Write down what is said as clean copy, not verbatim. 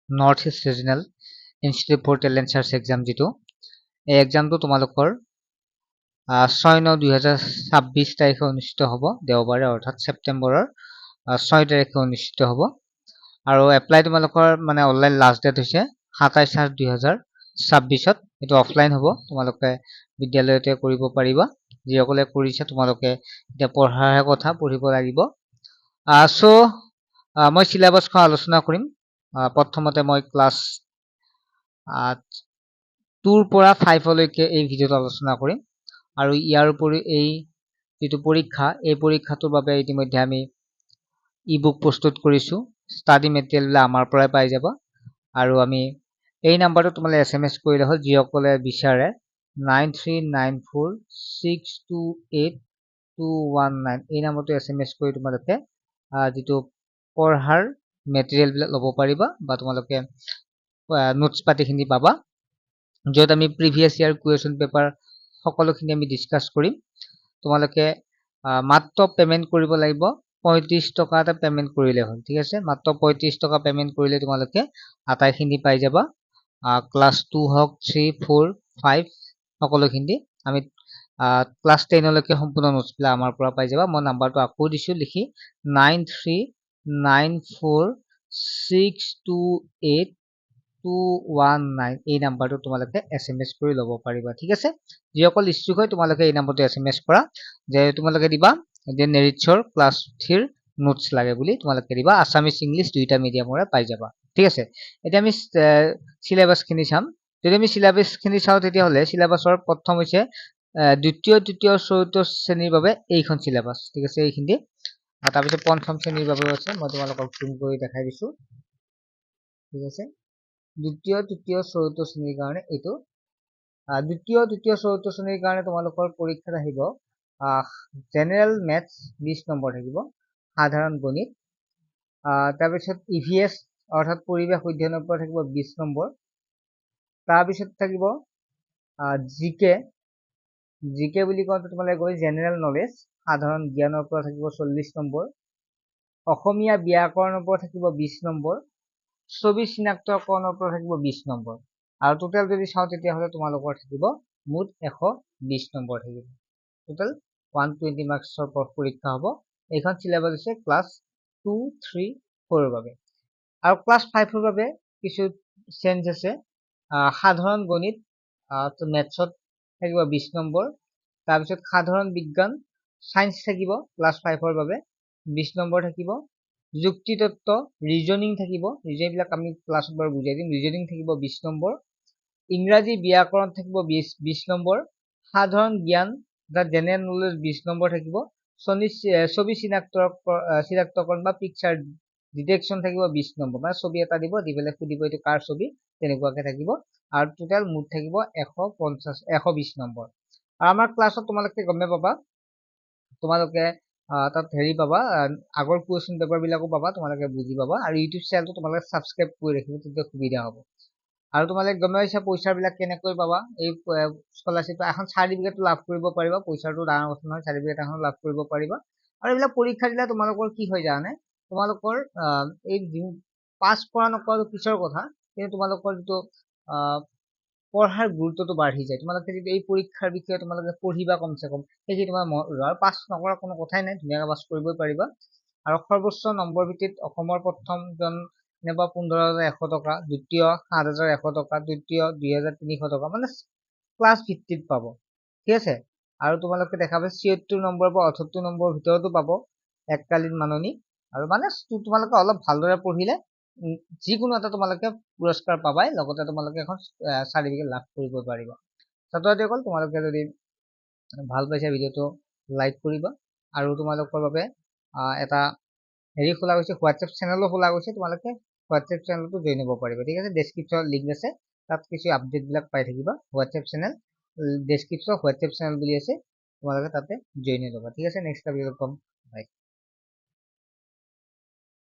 north east regional institute for talent search exam যিটো এই এক্সামটো তোমালোকৰ 6/9/2026 তাৰিখে অনুষ্ঠিত হ'ব দেওবাৰে অৰ্থাৎ ছেপ্টেম্বৰৰ 6 তাৰিখে অনুষ্ঠিত হ'ব আৰু এপ্লাই তোমালোকৰ মানে অনলাইন লাষ্ট ডেট হৈছে 27/8/2026 এইটো অফলাইন হ'ব তোমালোকে বিদ্যালয়তে কৰিব পাৰিবা যিসকলে কৰিছে তোমালোকে এতিয়া পঢ়াৰ কথা পঢ়িব লাগিব সো মই সিলেবাসখন আলোচনা কৰিম প্ৰথমতে মই ক্লাছ 2 পৰা 5 লৈকে এই ভিডিঅ'টো আলোচনা কৰিম আৰু ইয়াৰ উপৰি এই যিটো পৰীক্ষা এই পৰীক্ষাটোৰ বাবে ইতিমধ্যে আমি ই-বুক প্ৰস্তুত কৰিছো ষ্টাডি মেটেৰিয়েল আমাৰ পৰাই পাই যাবা আৰু আমি এই নাম্বাৰটো তোমালে SMS কৰিলে হ'ল যিসকলে বিচাৰে 9394628219 এই নাম্বাৰটো SMS কৰি তোমালোকে যিটো পঢ়াৰ মেটেৰিয়েল বিলাক ল'ব পাৰিবা বা তোমালোকে নোটছ পাতিখিনি পাবা য'ত আমি প্ৰিভিয়াছ ইয়াৰ কুৱেশ্যন পেপাৰ সকলোখিনি আমি ডিসকাস কৰিম তোমালোকে মাত্ৰ পেমেন্ট কৰিব লাগিব 35 টকা এটা পেমেন্ট কৰিলে হ'ল ঠিক আছে মাত্ৰ 35 টকা পেমেন্ট কৰিলে তোমালোকে আটাইখিনি পাই যাবা ক্লাছ 2 হক 3 4 5 সকলোখিনি আমি ক্লাছ 10 লৈকে সম্পূৰ্ণ নোটছ বিলাক আমাৰ পৰা পাই যাবা মই নাম্বাৰটো আকৌ দিছো লিখি 9394628219 এই নাম্বাৰটো তোমালোকে SMS কৰি ল'ব পাৰিবা ঠিক আছে যিসকল ইচ্ছুক হয় তোমালোকে এই নাম্বাৰটো SMS কৰা যে তোমালোকে দিবা যে নেৰিটছৰ ক্লাছ 3 নোটছ লাগে বুলি তোমালোকে দিবা আসামিজ ইংলিশ দুইটা মিডিয়ামৰে পাই যাবা ঠিক আছে এতিয়া আমি সিলেবাস খিনি চাম যদি আমি সিলেবাস খিনি চাও তেতিয়া হলে সিলেবাসৰ প্ৰথম হৈছে দ্বিতীয় তৃতীয় চতুৰ্থ শ্ৰেণীৰ বাবে এইখন সিলেবাস ঠিক আছে এইখিনি আৰু তাৰ পিছত পঞ্চম শ্ৰেণীৰ বাবে আছে মই তোমালোকক জুম কৰি দেখাই দিছো ঠিক আছে দ্বিতীয় তৃতীয় চতুৰ্থ শ্ৰেণীৰ কাৰণে এইটো দ্বিতীয় তৃতীয় চতুৰ্থ শ্ৰেণীৰ কাৰণে তোমালোকৰ পৰীক্ষাত আহিব জেনাৰেল মেথছ 20 নম্বৰ থাকিব সাধাৰণ গণিত তাৰ পিছত EVS অৰ্থাৎ পৰিবেশ অধ্যয়নৰ পৰা থাকিব 20 নম্বৰ তাৰ পিছত থাকিব জিকে বুলি কওঁতে তোমালোকে গৈ জেনাৰেল নলেজ সাধাৰণ জ্ঞানৰ পৰা থাকিব 40 নম্বৰ অসমীয়া ব্যাকৰণৰ পৰা থাকিব 20 নম্বৰ ছবি চিনাক্তকৰণৰ পৰা থাকিব 20 নম্বৰ আৰু টোটাল যদি চাও তেতিয়া হলে তোমালোকৰ থাকিব মুঠ 120 নম্বৰ থাকিব টোটাল 120 মাৰ্কছৰ পৰীক্ষা হ'ব এইখন সিলেবাস আছে ক্লাছ 2 3 4 ৰ বাবে আৰু ক্লাছ 5 ৰ বাবে কিছু চেঞ্জ আছে সাধাৰণ গণিত মেথছত থাকিব 20 নম্বৰ তাৰ পিছত সাধাৰণ বিজ্ঞান সায়েন্স থাকিব ক্লাছ 5 ৰ বাবে 20 নম্বৰ থাকিব যুক্তি তত্ত্ব ৰিজনিং থাকিব ৰিজনিংবিলাক আমি ক্লাছত বাৰু বুজাই দিম ৰিজনিং থাকিব 20 নম্বৰ ইংৰাজী ব্যাকৰণ থাকিব 20 নম্বৰ সাধাৰণ জ্ঞান দা জেনাৰেল নলেজ 20 নম্বৰ থাকিব ছবি চিনাক্তকৰণ বা পিকচাৰ ডিটেকশন থাকিব 20 নম্বৰ মানে ছবি এটা দিব দি পেলাই সুধিব এইটো কাৰ ছবি তেনেকুৱাকে থাকিব আৰু টোটাল মুঠ থাকিব 120 নম্বৰ আৰু আমাৰ ক্লাছত তোমালোকে গমে পাবা তোমালোকে তাত হেৰি পাবা আগৰ কুৱেশ্যন পেপাৰ বিলাকো পাবা তোমালোকে বুজি পাবা আৰু ইউটিউব চেনেলটো তোমালোকে সাবস্ক্ৰাইব কৰি ৰাখিব তেতিয়া সুবিধা হ'ব আৰু তোমালোকে গমে পাইছা পইচাবিলাক কেনেকৈ পাবা এই স্কলাৰশ্বিপ এখন চাৰ্টিফিকেট লাভ কৰিব পাৰিবা পইচাটো ডাঙৰ কথা নহয় চাৰ্টিফিকেট এখন লাভ কৰিব পাৰিবা আৰু এইবিলাক পৰীক্ষা দিলে তোমালোকৰ কি হয় জানে তোমালোকৰ এই পাছ কৰা নকৰা পিছৰ কথা কিন্তু তোমালোকৰ যিটো পঢ়াৰ গুৰুত্বটো বাঢ়ি যায় তোমালোকে যদি এই পৰীক্ষাৰ বিষয়ে তোমালোকে পঢ়িবা কমসে কম সেই তোমাৰ আৰু পাছ নকৰা কোনো কথাই নাই ধুনীয়াকৈ পাছ কৰিবই পাৰিবা আৰু সৰ্বোচ্চ নম্বৰ ভিত্তিত অসমৰ প্ৰথমজন নেবা 15,100 টকা দ্বিতীয় 7,100 টকা তৃতীয় 2,300 টকা মানে ক্লাছ ভিত্তিত পাব ঠিক আছে আৰু তোমালোকে দেখাবে 76 নম্বৰ বা 78 নম্বৰ ভিতৰতো পাব এককালীন মাননি আৰু মানে তোমালোকে অলপ ভালদৰে পঢ়িলে যিকোনো এটা তোমালোকে পুৰস্কাৰ পাবাই লগতে তোমালোকে এখন সাৰ্টিফিকেট লাভ কৰিব পাৰিবা ছাত্ৰছাত্ৰীসকল তোমালোকে যদি ভাল পাইছা ভিডিঅ'টো লাইক কৰিবা আৰু তোমালোকৰ বাবে এটা হেৰি খোলা গৈছে হোৱাটছএপ চেনেলো খোলা গৈছে তোমালোকে হোৱাটছএপ চেনেলটো জইন হ'ব পাৰিবা ঠিক আছে ডেসক্ৰিপচনত লিংক আছে তাত কিছু আপডেট বিলাক পাই থাকিবা হোৱাটছএপ চেনেল ডেসক্ৰিপচনত হোৱাটছএপ চেনেল বুলি আছে তোমালোকে তাতে জইন হৈ যাবা ঠিক আছে নেক্সট ভিডিঅ'ত কম বাই